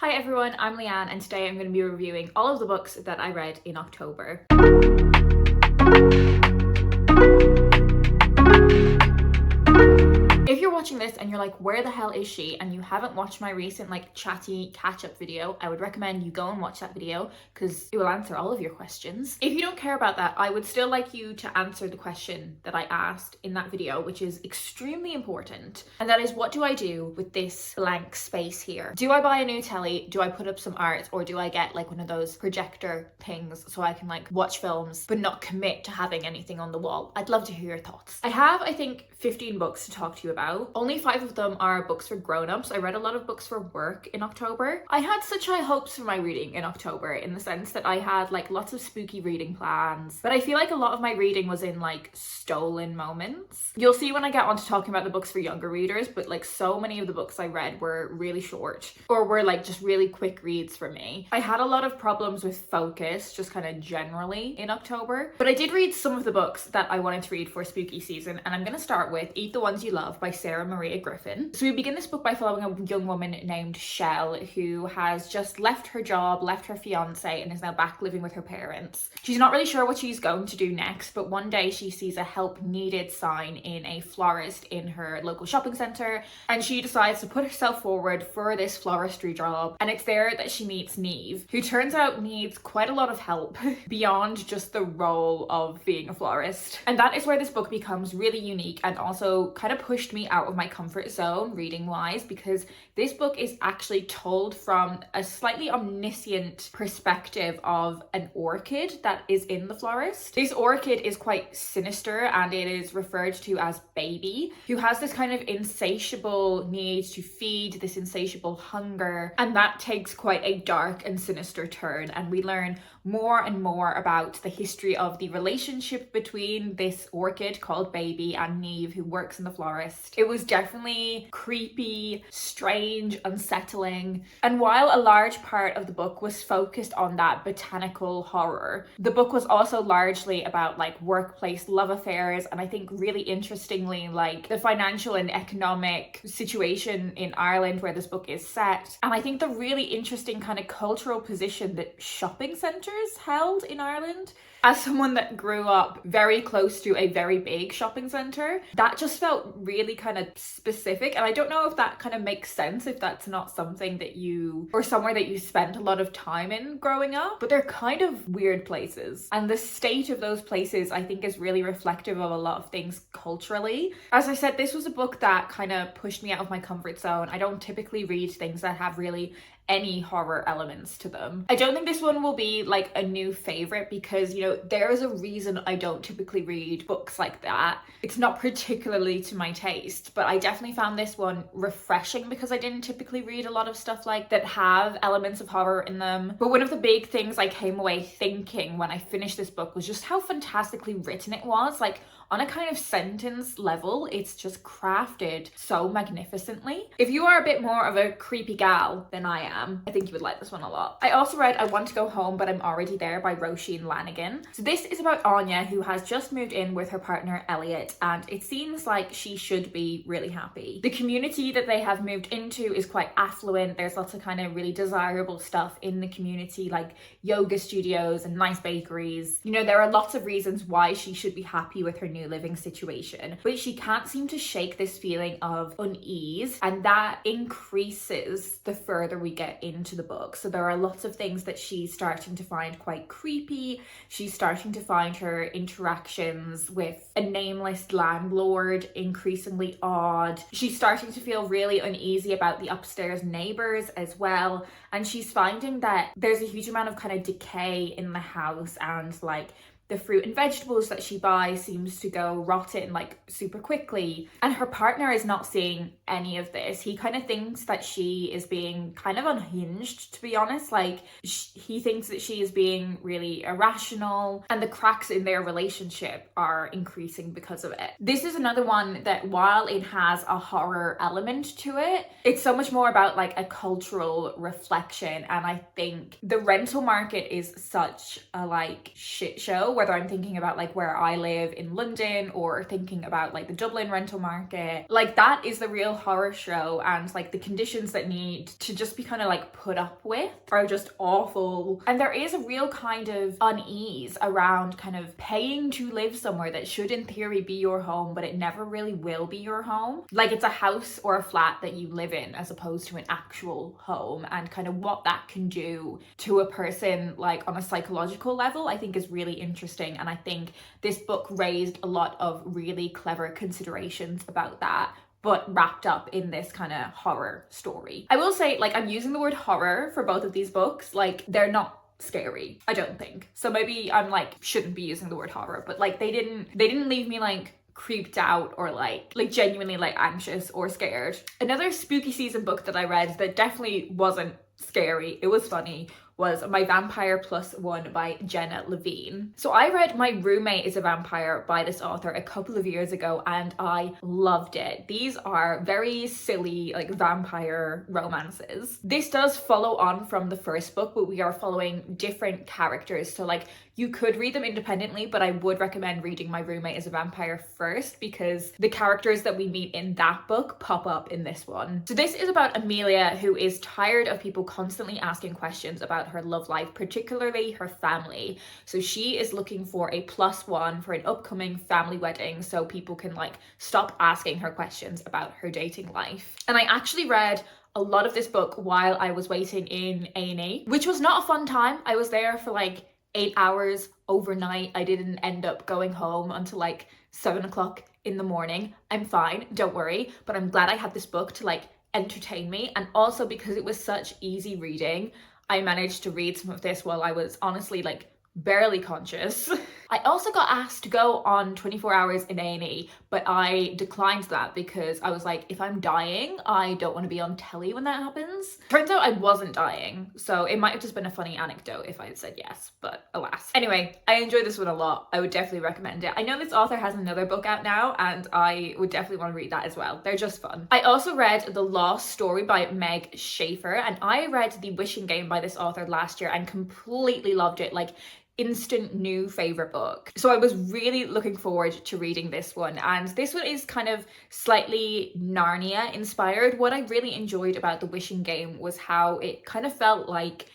Hi everyone, I'm Leanne and today I'm going to be reviewing all of the books that I read in October. If you're watching this and you're like, where the hell is she? And you haven't watched my recent chatty catch-up video, I would recommend you go and watch that video because it will answer all of your questions. If you don't care about that, I would still like you to answer the question that I asked in that video, which is extremely important. And that is, what do I do with this blank space here? Do I buy a new telly? Do I put up some art? Or do I get one of those projector things so I can watch films but not commit to having anything on the wall? I'd love to hear your thoughts. I have, I think, 15 books to talk to you about. Only 5 of them are books for grown-ups. I read a lot of books for work in October. I had such high hopes for my reading in October in the sense that I had lots of spooky reading plans, but I feel like a lot of my reading was in stolen moments. You'll see when I get on to talking about the books for younger readers, but so many of the books I read were really short or were just really quick reads for me. I had a lot of problems with focus just kind of generally in October, but I did read some of the books that I wanted to read for spooky season, and I'm going to start with Eat the Ones You Love by Sarah Maria Griffin. So we begin this book by following a young woman named Shell who has just left her job, left her fiance, and is now back living with her parents. She's not really sure what she's going to do next, but one day she sees a help needed sign in a florist in her local shopping centre, and she decides to put herself forward for this floristry job. And it's there that she meets Neve, who turns out needs quite a lot of help beyond just the role of being a florist. And that is where this book becomes really unique and also kind of pushed me out of my comfort zone reading wise, because this book is actually told from a slightly omniscient perspective of an orchid that is in the florist. This orchid is quite sinister and it is referred to as Baby, who has this kind of insatiable need to feed, this insatiable hunger, and that takes quite a dark and sinister turn, and we learn more and more about the history of the relationship between this orchid called Baby and Neve, who works in the florist. It was definitely creepy, strange, unsettling, and while a large part of the book was focused on that botanical horror, the book was also largely about workplace love affairs, and I think really interestingly the financial and economic situation in Ireland where this book is set, and I think the really interesting kind of cultural position that shopping centres held in Ireland. As someone that grew up very close to a very big shopping centre, that just felt really kind of specific, and I don't know if that kind of makes sense if that's not something that you, or somewhere that you spent a lot of time in growing up, but they're kind of weird places, and the state of those places I think is really reflective of a lot of things culturally. As I said, this was a book that kind of pushed me out of my comfort zone. I don't typically read things that have really any horror elements to them. I don't think this one will be a new favorite because, there is a reason I don't typically read books like that. It's not particularly to my taste, but I definitely found this one refreshing because I didn't typically read a lot of stuff that have elements of horror in them. But one of the big things I came away thinking when I finished this book was just how fantastically written it was. On a kind of sentence level, it's just crafted so magnificently. If you are a bit more of a creepy gal than I am, I think you would like this one a lot. I also read I Want to Go Home But I'm Already There by Roisin Lanigan. So this is about Anya, who has just moved in with her partner Elliot, and it seems like she should be really happy. The community that they have moved into is quite affluent. There's lots of kind of really desirable stuff in the community, like yoga studios and nice bakeries. There are lots of reasons why she should be happy with her new living situation, but she can't seem to shake this feeling of unease, and that increases the further we get into the book. So there are lots of things that she's starting to find quite creepy. She's starting to find her interactions with a nameless landlord increasingly odd. She's starting to feel really uneasy about the upstairs neighbors as well, and she's finding that there's a huge amount of kind of decay in the house, and the fruit and vegetables that she buys seems to go rotten super quickly. And her partner is not seeing any of this. He kind of thinks that she is being kind of unhinged, to be honest. He thinks that she is being really irrational, and the cracks in their relationship are increasing because of it. This is another one that, while it has a horror element to it, it's so much more about a cultural reflection. And I think the rental market is such a shit show whether I'm thinking about like where I live in London or thinking about like the Dublin rental market. Like that is the real horror show, and like the conditions that need to just be kind of like put up with are just awful. And there is a real kind of unease around kind of paying to live somewhere that should in theory be your home, but it never really will be your home. Like it's a house or a flat that you live in as opposed to an actual home, and kind of what that can do to a person like on a psychological level I think is really interesting. And I think this book raised a lot of really clever considerations about that, but wrapped up in this kind of horror story. I will say, like, I'm using the word horror for both of these books. Like, they're not scary, I don't think. So maybe I'm like, shouldn't be using the word horror, but like they didn't leave me like creeped out or like genuinely like anxious or scared. Another spooky season book that I read that definitely wasn't scary, it was funny, was My Vampire Plus One by Jenna Levine. So I read My Roommate is a Vampire by this author a couple of years ago and I loved it. These are very silly like vampire romances. This does follow on from the first book, but we are following different characters. So like you could read them independently, but I would recommend reading My Roommate is a Vampire first because the characters that we meet in that book pop up in this one. So this is about Amelia, who is tired of people constantly asking questions about her love life, particularly her family. So she is looking for a +1 for an upcoming family wedding so people can like stop asking her questions about her dating life. And I actually read a lot of this book while I was waiting in A&E, which was not a fun time. I was there for like 8 hours overnight. I didn't end up going home until like 7 o'clock in the morning. I'm fine, don't worry, but I'm glad I had this book to like entertain me. And also because it was such easy reading, I managed to read some of this while I was honestly like barely conscious. I also got asked to go on 24 hours in A&E, but I declined that because I was like, if I'm dying, I don't want to be on telly when that happens. Turns out I wasn't dying, so it might have just been a funny anecdote if I had said yes, but alas. Anyway, I enjoyed this one a lot. I would definitely recommend it. I know this author has another book out now, and I would definitely want to read that as well. They're just fun. I also read The Lost Story by Meg Schaefer, and I read The Wishing Game by this author last year and completely loved it. Like, instant new favorite book. So I was really looking forward to reading this one, and this one is kind of slightly Narnia inspired. What I really enjoyed about The Wishing Game was how it kind of felt like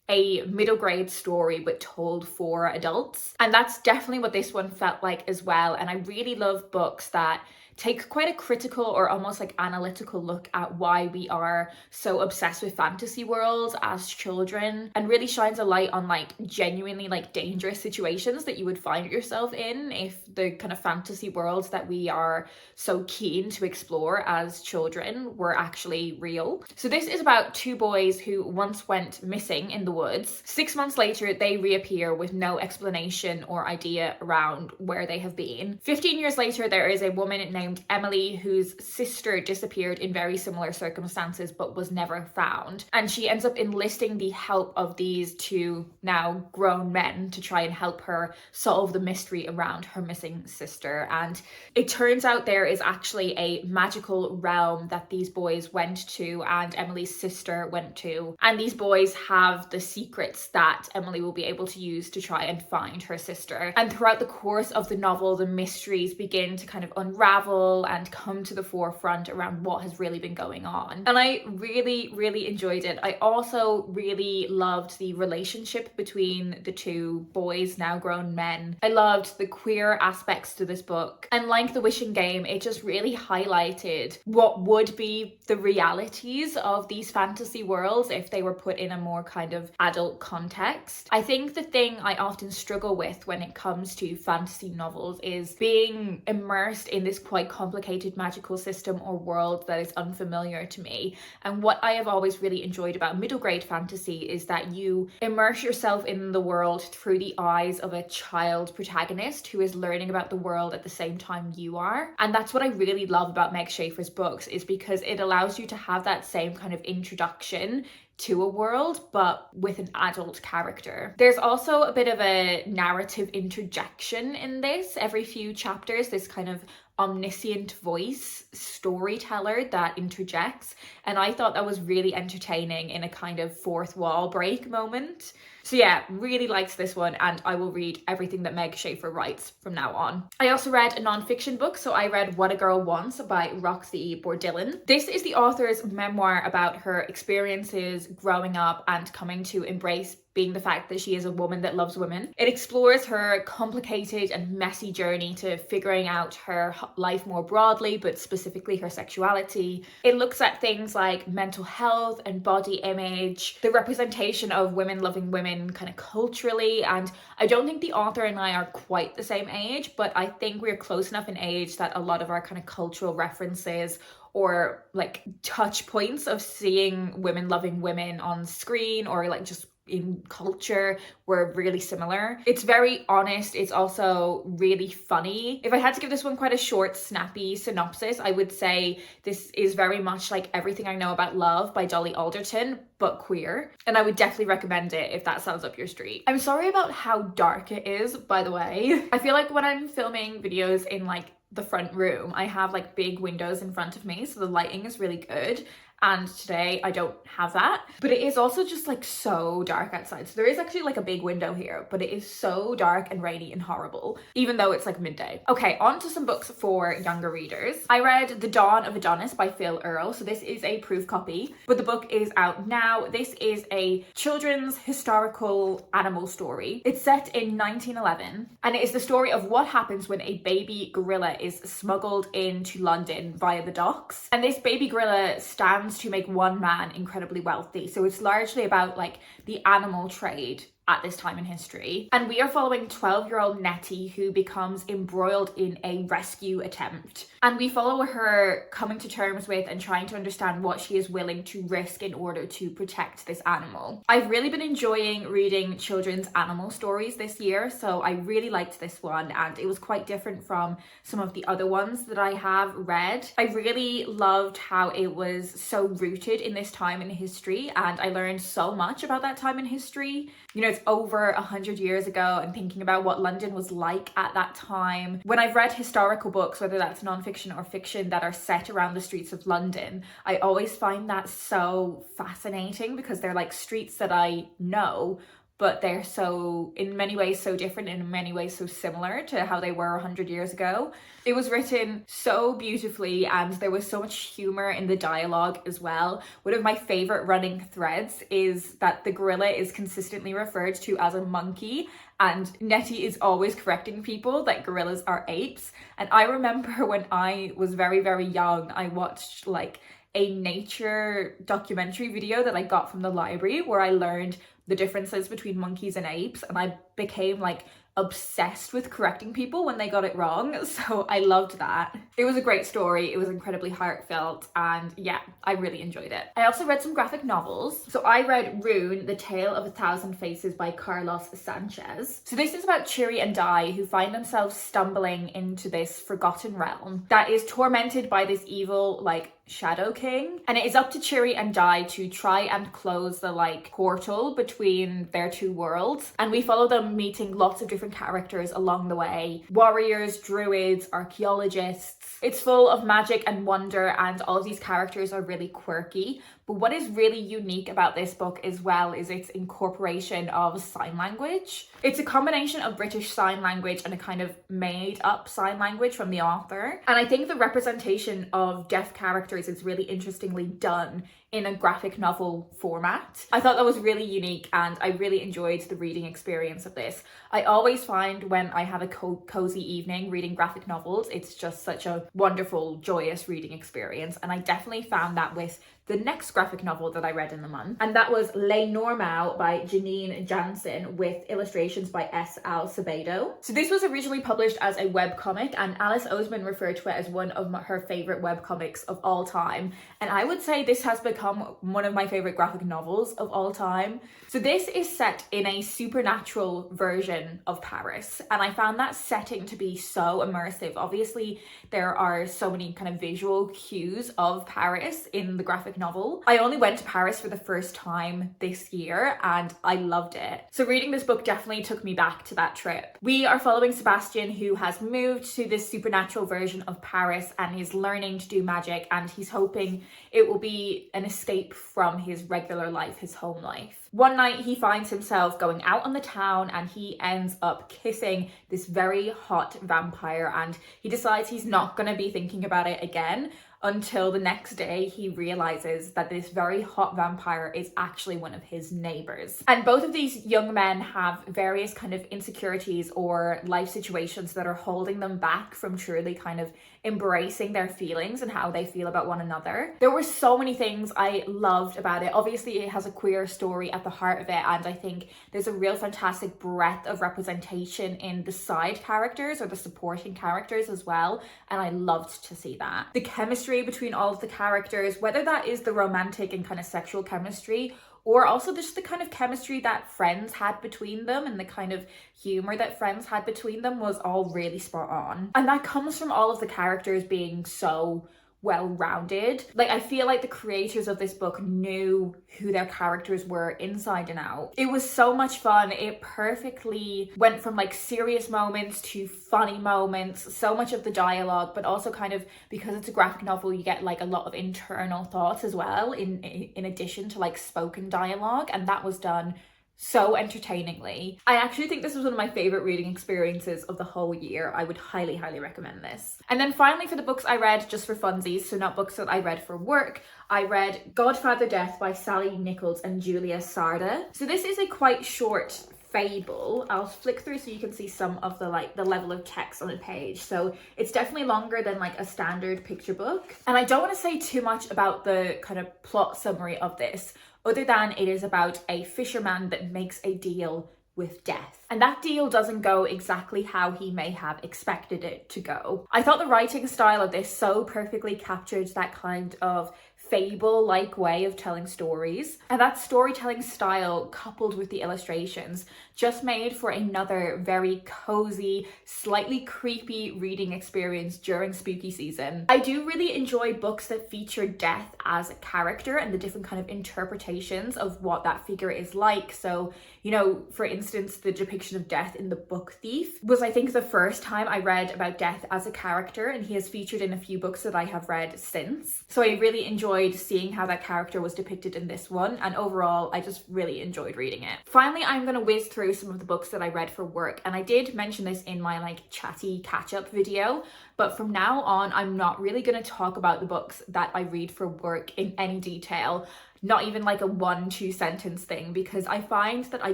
a middle grade story but told for adults, and that's definitely what this one felt like as well. And I really love books that take quite a critical or almost like analytical look at why we are so obsessed with fantasy worlds as children, and really shines a light on like genuinely like dangerous situations that you would find yourself in if the kind of fantasy worlds that we are so keen to explore as children were actually real. So this is about two boys who once went missing in the woods. 6 months later, they reappear with no explanation or idea around where they have been. 15 years later, there is a woman named Emily whose sister disappeared in very similar circumstances but was never found, and she ends up enlisting the help of these two now grown men to try and help her solve the mystery around her missing sister. And it turns out there is actually a magical realm that these boys went to and Emily's sister went to, and these boys have the secrets that Emily will be able to use to try and find her sister. And throughout the course of the novel, the mysteries begin to kind of unravel and come to the forefront around what has really been going on. And I really, really enjoyed it. I also really loved the relationship between the two boys, now grown men. I loved the queer aspects to this book. And like The Wishing Game, it just really highlighted what would be the realities of these fantasy worlds if they were put in a more kind of adult context. I think the thing I often struggle with when it comes to fantasy novels is being immersed in this quite complicated magical system or world that is unfamiliar to me. And what I have always really enjoyed about middle grade fantasy is that you immerse yourself in the world through the eyes of a child protagonist who is learning about the world at the same time you are. And that's what I really love about Meg Schaefer's books, is because it allows you to have that same kind of introduction to a world, but with an adult character. There's also a bit of a narrative interjection in this every few chapters, this kind of omniscient voice storyteller that interjects, and I thought that was really entertaining in a kind of fourth wall break moment. So yeah, really liked this one, and I will read everything that Meg Schaefer writes from now on. I also read a non-fiction book, so I read What a Girl Wants by Roxy Bordillon. This is the author's memoir about her experiences growing up and coming to embrace being the fact that she is a woman that loves women. It explores her complicated and messy journey to figuring out her life more broadly, but specifically her sexuality. It looks at things like mental health and body image, the representation of women loving women kind of culturally, and I don't think the author and I are quite the same age, but I think we're close enough in age that a lot of our kind of cultural references or like touch points of seeing women loving women on screen or like just in culture were really similar. It's very honest. It's also really funny. If I had to give this one quite a short, snappy synopsis, I would say this is very much like Everything I Know About Love by Dolly Alderton, but queer. And I would definitely recommend it if that sounds up your street. I'm sorry about how dark it is, by the way. I feel like when I'm filming videos in like the front room, I have like big windows in front of me, so the lighting is really good. And today I don't have that, but it is also just like so dark outside. So there is actually like a big window here, but it is so dark and rainy and horrible, even though it's like midday. Okay, on to some books for younger readers. I read The Dawn of Adonis by Phil Earle. So this is a proof copy, but the book is out now. This is a children's historical animal story. It's set in 1911, and it is the story of what happens when a baby gorilla is smuggled into London via the docks. And this baby gorilla stands to make one man incredibly wealthy. So it's largely about like the animal trade at this time in history. And we are following 12-year-old Nettie, who becomes embroiled in a rescue attempt. And we follow her coming to terms with and trying to understand what she is willing to risk in order to protect this animal. I've really been enjoying reading children's animal stories this year, so I really liked this one, and it was quite different from some of the other ones that I have read. I really loved how it was so rooted in this time in history, and I learned so much about that time in history. You know, it's over 100 years ago, and thinking about what London was like at that time. When I've read historical books, whether that's non-fiction or fiction, that are set around the streets of London, I always find that so fascinating because they're like streets that I know, but they're so, in many ways, so different, and in many ways so similar to how they were 100 years ago. It was written so beautifully, and there was so much humor in the dialogue as well. One of my favorite running threads is that the gorilla is consistently referred to as a monkey, and Nettie is always correcting people that gorillas are apes. And I remember when I was very, very young, I watched like a nature documentary video that I got from the library where I learned the differences between monkeys and apes, and I became like obsessed with correcting people when they got it wrong. So I loved that. It was a great story. It was incredibly heartfelt, and yeah, I really enjoyed it. I also read some graphic novels. So I read Rune, The Tale of a Thousand Faces by Carlos Sanchez. So this is about Chiri and Dai, who find themselves stumbling into this forgotten realm that is tormented by this evil like Shadow King, and it is up to Chiri and Dai to try and close the like portal between their two worlds. And we follow them meeting lots of different characters along the way: warriors, druids, archaeologists. It's full of magic and wonder, and all of these characters are really quirky. But what is really unique about this book as well is its incorporation of sign language. It's a combination of British Sign Language and a kind of made up sign language from the author. And I think the representation of deaf characters is really interestingly done in a graphic novel format. I thought that was really unique, and I really enjoyed the reading experience of this. I always find when I have a cozy evening reading graphic novels, it's just such a wonderful, joyous reading experience. And I definitely found that with the next graphic novel that I read in the month, and that was Les Normaux by Janine Jansen with illustrations by S. Al Sabedo. So this was originally published as a webcomic, and Alice Oseman referred to it as one of her favorite webcomics of all time. And I would say this has become one of my favorite graphic novels of all time. So this is set in a supernatural version of Paris, and I found that setting to be so immersive. Obviously, there are so many kind of visual cues of Paris in the graphic graphic novel. I only went to Paris for the first time this year and I loved it. So reading this book definitely took me back to that trip. We are following Sebastian, who has moved to this supernatural version of Paris and he's learning to do magic, and he's hoping it will be an escape from his regular life, his home life. One night he finds himself going out on the town and he ends up kissing this very hot vampire, and he decides he's not going to be thinking about it again until the next day he realizes that this very hot vampire is actually one of his neighbors. And both of these young men have various kind of insecurities or life situations that are holding them back from truly kind of embracing their feelings and how they feel about one another. There were so many things I loved about it. Obviously, it has a queer story at the heart of it, and I think there's a real fantastic breadth of representation in the side characters or the supporting characters as well, and I loved to see that. The chemistry between all of the characters, whether that is the romantic and kind of sexual chemistry, or also just the kind of chemistry that friends had between them and the kind of humor that friends had between them, was all really spot on. And that comes from all of the characters being so well-rounded. Like, I feel like the creators of this book knew who their characters were inside and out. It was so much fun. It perfectly went from like serious moments to funny moments, so much of the dialogue, but also kind of, because it's a graphic novel, you get like a lot of internal thoughts as well in addition to like spoken dialogue, and that was done so entertainingly. I actually think this was one of my favorite reading experiences of the whole year. I would highly, highly recommend this. And then finally, for the books I read just for funsies, so not books that I read for work, I read Godfather Death by Sally Nichols and Julia Sarda. So this is a quite short fable. I'll flick through so you can see some of the level of text on a page. So it's definitely longer than like a standard picture book. And I don't want to say too much about the kind of plot summary of this, other than it is about a fisherman that makes a deal with death. And that deal doesn't go exactly how he may have expected it to go. I thought the writing style of this so perfectly captured that kind of fable-like way of telling stories. And that storytelling style, coupled with the illustrations, just made for another very cozy, slightly creepy reading experience during spooky season. I do really enjoy books that feature death as a character and the different kind of interpretations of what that figure is like. So, you know, for instance, the depiction of death in the book Thief was, I think, the first time I read about death as a character, and he has featured in a few books that I have read since. So I really enjoyed seeing how that character was depicted in this one, and overall I just really enjoyed reading it. Finally, I'm going to whiz through some of the books that I read for work, and I did mention this in my like chatty catch-up video, but from now on I'm not really going to talk about the books that I read for work in any detail. Not even like a 1-2 sentence thing, because I find that I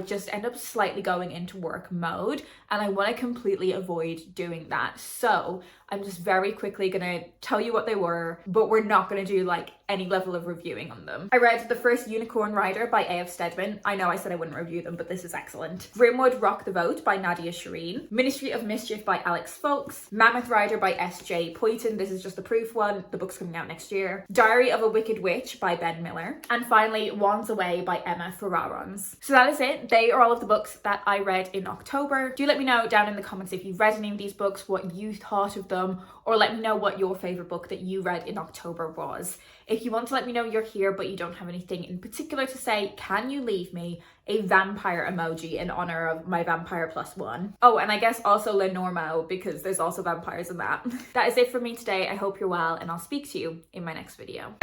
just end up slightly going into work mode and I want to completely avoid doing that. So I'm just very quickly gonna tell you what they were, but we're not gonna do like any level of reviewing on them. I read The First Unicorn Rider by A.F. Stedman. I know I said I wouldn't review them, but this is excellent. Grimwood Rock the Vote by Nadia Shireen. Ministry of Mischief by Alex Folks. Mammoth Rider by S.J. Poyton. This is just the proof one. The book's coming out next year. Diary of a Wicked Witch by Ben Miller. And finally, Wands Away by Emma Ferrarons. So that is it. They are all of the books that I read in October. Do let me know down in the comments if you've read any of these books, what you thought of them, or let me know what your favorite book that you read in October was. If you want to let me know you're here but you don't have anything in particular to say, can you leave me a vampire emoji in honor of my Vampire Plus One? Oh, and I guess also Lenormand, because there's also vampires in that. That is it for me today. I hope you're well, and I'll speak to you in my next video.